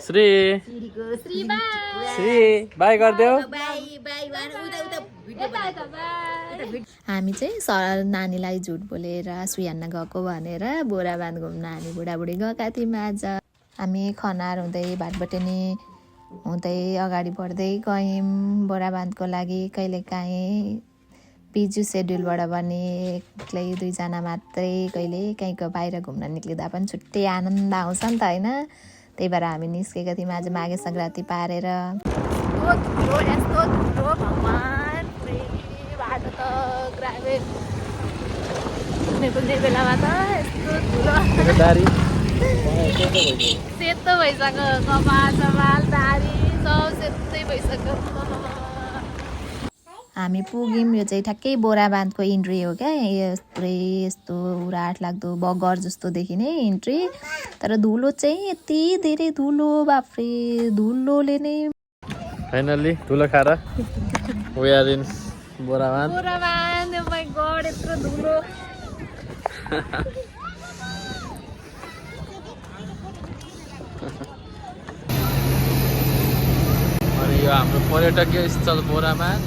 Shri by गरिदेऊ। हामी चाहिँ नानीलाई झुट बोलेर सुई हान्न गएको भनेर बोराबाँध घुम्न हामी बुढाबुढी गएका थियौँ आज। हामी खनार हुँदै भाटबटेनी हुँदै अगाडि बढ्दै गयौँ बोराबाँधको लागि। कहिलेकाहीँ बिजु सेड्युलबाट पनि एक्लै 2 जना मात्रै कहिले कहीँको बाहिर घुम्न निक्लिँदा पनि छुट्टै आनन्द आउँछ नि त होइन। त्यही भएर हामी निस्केका थियौँ आज माघे सङ्क्रान्ति पारेर। यस्तो ठुलो भगवान् बाटो त ग्राभेल कुनै बेलामा त यस्तो ठुलो सेतो भइसक्यो, कपाल दारी सब सेतै भइसक्यो। हामी पुग्यौँ। यो चाहिँ ठ्याक्कै बोराबाँधको इन्ट्री हो क्या। पुरै यस्तो उराट लाग्दो बगर जस्तो देखिने इन्ट्री, तर धुलो चाहिँ यति धेरै धुलो, बाफ्रे धुलोले नै। फाइनली धुलो खाएर we are in Borabandh. Oh my God यत्रो धुलो। अनि यो हाम्रो पर्यटकीय स्थल बोराबाँध।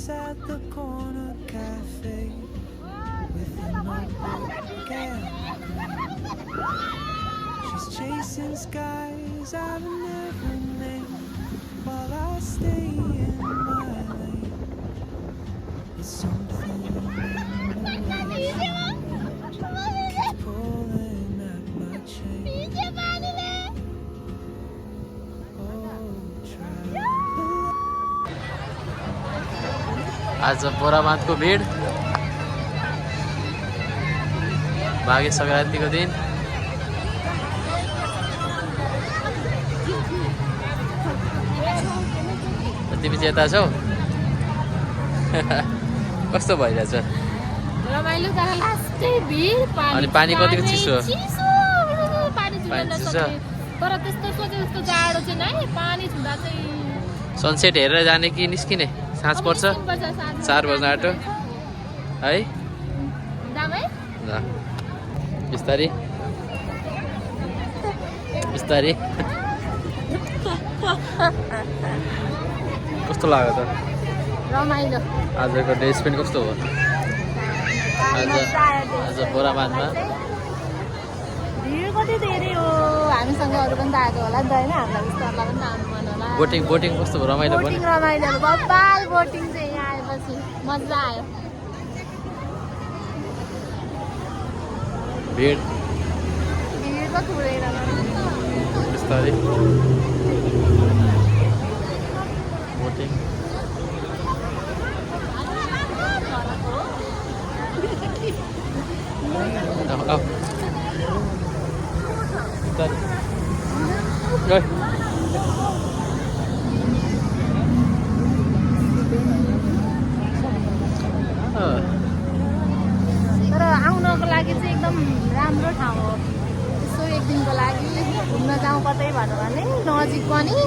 At the corner cafe with a notebook and she's chasing skies I've never named while I stay in my lane. It's something keeps pulling at my chain. आज बोराबाँधको भिड, माघे सङ्क्रान्तिको दिन। तिमी चाहिँ यता छौ? कस्तो भइरहेछ? रमाइलो तर लास्टै भिड। अनि पानी कतिको चिसो? पानी चिसो तर त्यस्तो सोचे जस्तो जाडो चाहिँ नै। पानी छुँदा चाहिँ सनसेट हेरेर जाने कि निस्किने? साँझ पर्छ, 4 बज्न आँट्यो है। बिस्तारी बिस्तारी। कस्तो लाग्यो त? रमाइलो। आजको डे स्पेन्ड कस्तो हो? आज बोराबाँधमा भिड कति धेरै हो। हामीसँग अरू पनि त आएको होला नि त होइन। हामीलाई विस्तारलाई पनि आउनु मन होला। बोटिङ कस्तो भयो? रमाइलो पनि? बोटिङ रमाइलो बब्बाल। बोटिङ चाहिँ यहाँ आएपछि मजा आयो। भिड पो थुरै बिस्तारै बोटिङ। तर आउनको लागि चाहिँ एकदम राम्रो ठाउँ हो। दिनको लागि घुम्न जाउँ कतै भन्यो भने नजिक पनि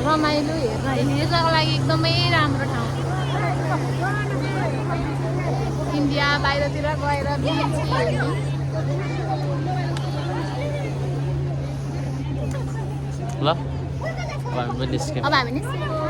रमाइलो हेर्नको लागि एकदमै राम्रो ठाउँ इन्डिया बाहिरतिर गएर बिच हेर्नु ल अब हामी पनि निस्क्यौँ अब हामी निस्क्यौँ